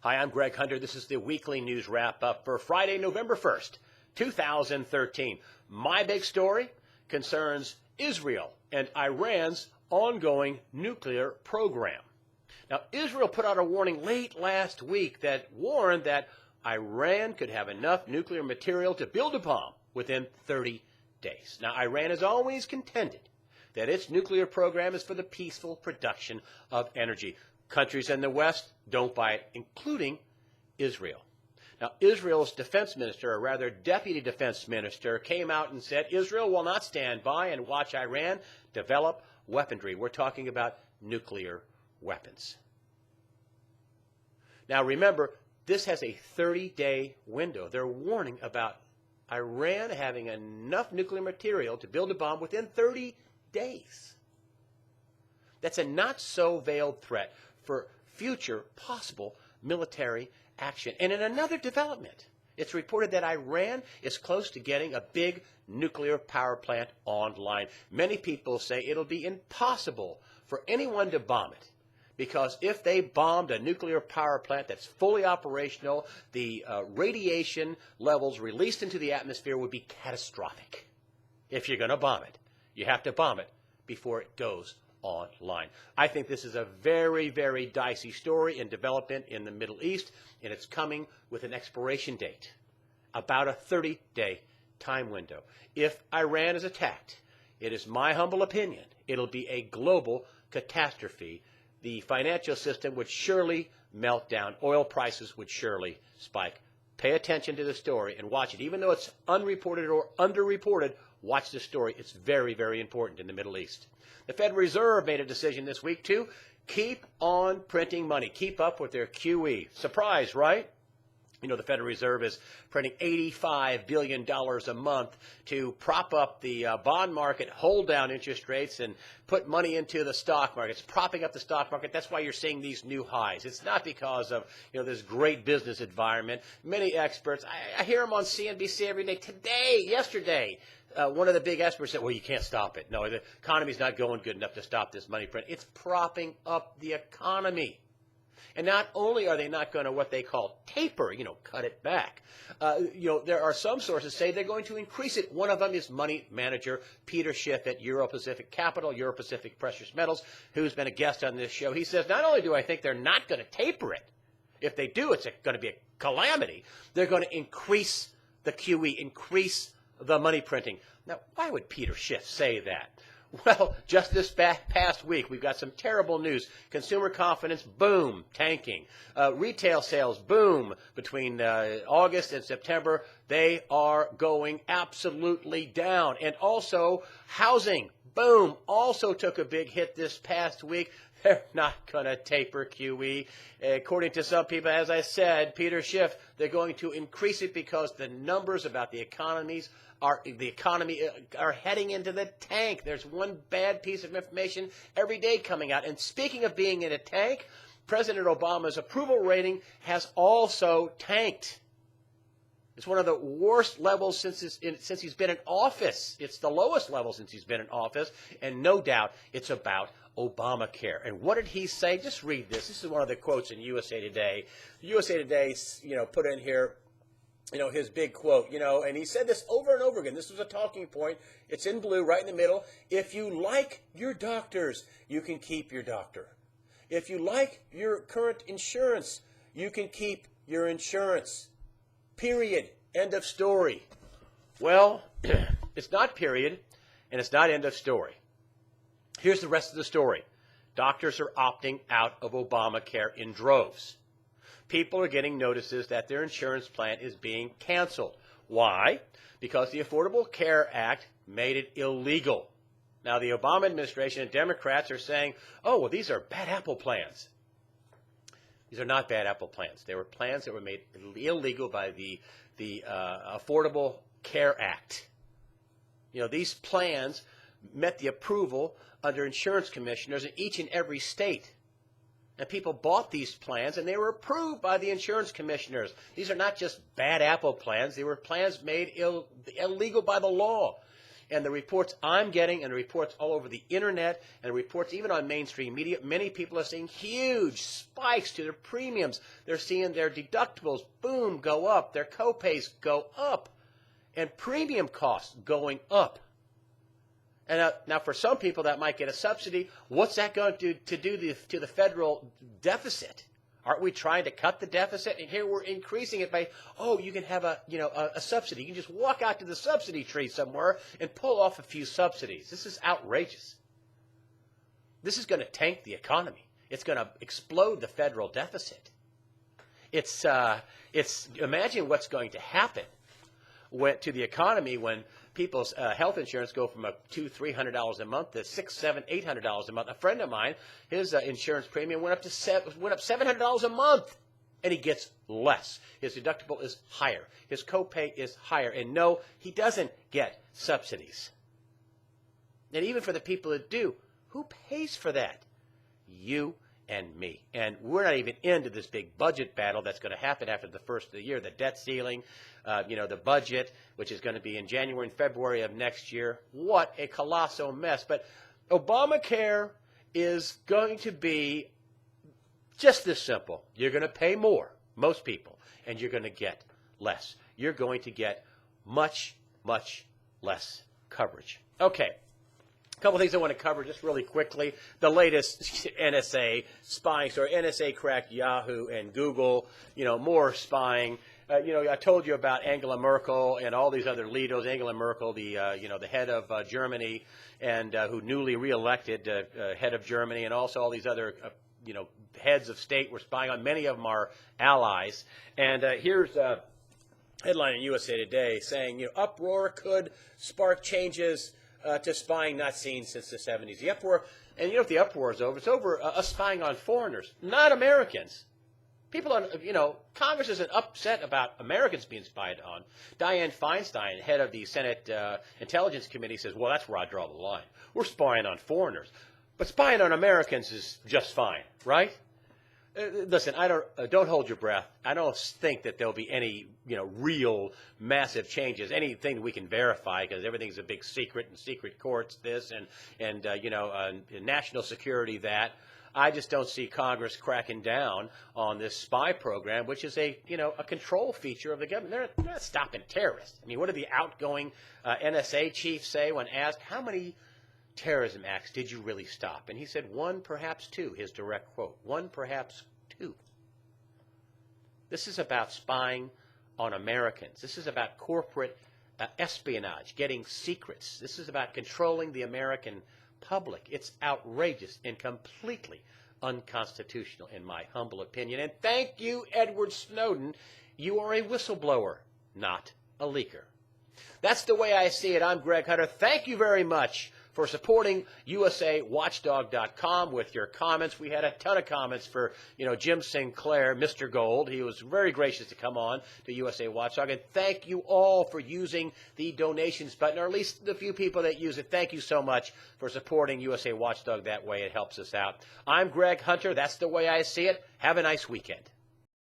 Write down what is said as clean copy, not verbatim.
Hi, I'm Greg Hunter. This is the weekly news wrap-up for Friday, November 1st, 2013. My big story concerns Israel and Iran's ongoing nuclear program. Now, Israel put out a warning late last week that warned that Iran could have enough nuclear material to build a bomb within 30 days. Now, Iran has always contended that its nuclear program is for the peaceful production of energy. Countries in the West don't buy it, including Israel. Now, Israel's defense minister, or rather deputy defense minister, came out and said Israel will not stand by and watch Iran develop weaponry. We're talking about nuclear weapons. Now, remember, this has a 30-day window. They're warning about Iran having enough nuclear material to build a bomb within 30 days. That's a not-so-veiled threat for future possible military action. And in another development, it's reported that Iran is close to getting a big nuclear power plant online. Many people say it'll be impossible for anyone to bomb it, because if they bombed a nuclear power plant that's fully operational, the radiation levels released into the atmosphere would be catastrophic. If you're going to bomb it, you have to bomb it before it goes online. I think this is a very, very dicey story in development in the Middle East, and it's coming with an expiration date, about a 30-day time window. If Iran is attacked, it is my humble opinion, it'll be a global catastrophe. The financial system would surely melt down. Oil prices would surely spike. Pay attention to the story and watch it. Even though it's unreported or underreported, watch the story. It's very, very important in the Middle East. The Federal Reserve made a decision this week to keep on printing money, keep up with their QE. Surprise, right? You know, the Federal Reserve is printing $85 billion a month to prop up the bond market, hold down interest rates, and put money into the stock market. It's propping up the stock market. That's why you're seeing these new highs. It's not because of, this great business environment. Many experts, I hear them on CNBC every day. Today, yesterday, one of the big experts said, well, you can't stop it. No, the economy's not going good enough to stop this money print. It's propping up the economy. And not only are they not going to what they call taper, cut it back, there are some sources say they're going to increase it. One of them is money manager Peter Schiff at Euro Pacific Capital, Euro Pacific Precious Metals, who's been a guest on this show. He says, not only do I think they're not going to taper it, if they do, it's going to be a calamity. They're going to increase the QE, increase the money printing. Now, why would Peter Schiff say that? Well, just this past week, we've got some terrible news. Consumer confidence, boom, tanking. Retail sales, boom. Between August and September, they are going absolutely down. And also, housing, boom, also took a big hit this past week. They're not going to taper QE. According to some people, as I said, Peter Schiff, they're going to increase it because the numbers about the economy are heading into the tank. There's one bad piece of information every day coming out. And speaking of being in a tank, President Obama's approval rating has also tanked. It's one of the worst levels since he's been in office. It's the lowest level since he's been in office, and no doubt it's about Obamacare. And what did he say? Just read this. This is one of the quotes in USA Today. USA Today, put in here, his big quote, and he said this over and over again. This was a talking point. It's in blue right in the middle. If you like your doctors, you can keep your doctor. If you like your current insurance, you can keep your insurance. Period. End of story. Well, it's not period, and it's not end of story. Here's the rest of the story. Doctors are opting out of Obamacare in droves. People are getting notices that their insurance plan is being canceled. Why? Because the Affordable Care Act made it illegal. Now, the Obama administration and Democrats are saying, oh, well, these are bad apple plans. These are not bad apple plans. They were plans that were made illegal by the Affordable Care Act. These plans met the approval under insurance commissioners in each and every state. And people bought these plans, and they were approved by the insurance commissioners. These are not just bad apple plans. They were plans made illegal by the law. And the reports I'm getting and the reports all over the internet and the reports even on mainstream media, many people are seeing huge spikes to their premiums. They're seeing their deductibles, boom, go up. Their copays go up. And premium costs going up. And now for some people that might get a subsidy, what's that going to do to the federal deficit? Aren't we trying to cut the deficit? And here we're increasing it by, oh, you can have a subsidy. You can just walk out to the subsidy tree somewhere and pull off a few subsidies. This is outrageous. This is going to tank the economy. It's going to explode the federal deficit. It's imagine what's going to happen to the economy when people's health insurance go from $200-300 a month to $600-700-800 a month. A friend of mine, his insurance premium went up $700 a month, and he gets less. His deductible is higher. His copay is higher. And no, he doesn't get subsidies. And even for the people that do, who pays for that? You and me. And we're not even into this big budget battle that's going to happen after the first of the year, the debt ceiling, the budget, which is going to be in January and February of next year. What a colossal mess. But Obamacare is going to be just this simple. You're going to pay more, most people, and you're going to get less. You're going to get much, much less coverage. Okay. A couple things I want to cover just really quickly. The latest NSA spying story. NSA cracked Yahoo and Google, more spying. I told you about Angela Merkel and all these other leaders. Angela Merkel, the head of Germany, and who newly reelected head of Germany, and also all these other, heads of state were spying on. Many of them are allies. And here's a headline in USA Today saying, uproar could spark changes to spying not seen since the 70s. The uproar, and if the uproar is over, it's over us spying on foreigners, not Americans. People are, Congress isn't upset about Americans being spied on. Dianne Feinstein, head of the Senate Intelligence Committee, says, well, that's where I draw the line. We're spying on foreigners. But spying on Americans is just fine, right? Listen, don't hold your breath. I don't think that there'll be any, real massive changes, anything we can verify, because everything's a big secret, and secret courts this, and national security that. I just don't see Congress cracking down on this spy program, which is a control feature of the government. They're not stopping terrorists. I mean, what did the outgoing NSA chief say when asked, how many terrorism acts did you really stop? And he said, 1, perhaps 2, his direct quote, 1, perhaps 2. This is about spying on Americans. This is about corporate espionage, getting secrets. This is about controlling the American public. It's outrageous and completely unconstitutional, in my humble opinion. And thank you, Edward Snowden. You are a whistleblower, not a leaker. That's the way I see it. I'm Greg Hunter. Thank you very much for supporting USAWatchdog.com with your comments. We had a ton of comments for, Jim Sinclair, Mr. Gold. He was very gracious to come on to USA Watchdog. And thank you all for using the donations button, or at least the few people that use it. Thank you so much for supporting USA Watchdog that way. It helps us out. I'm Greg Hunter. That's the way I see it. Have a nice weekend.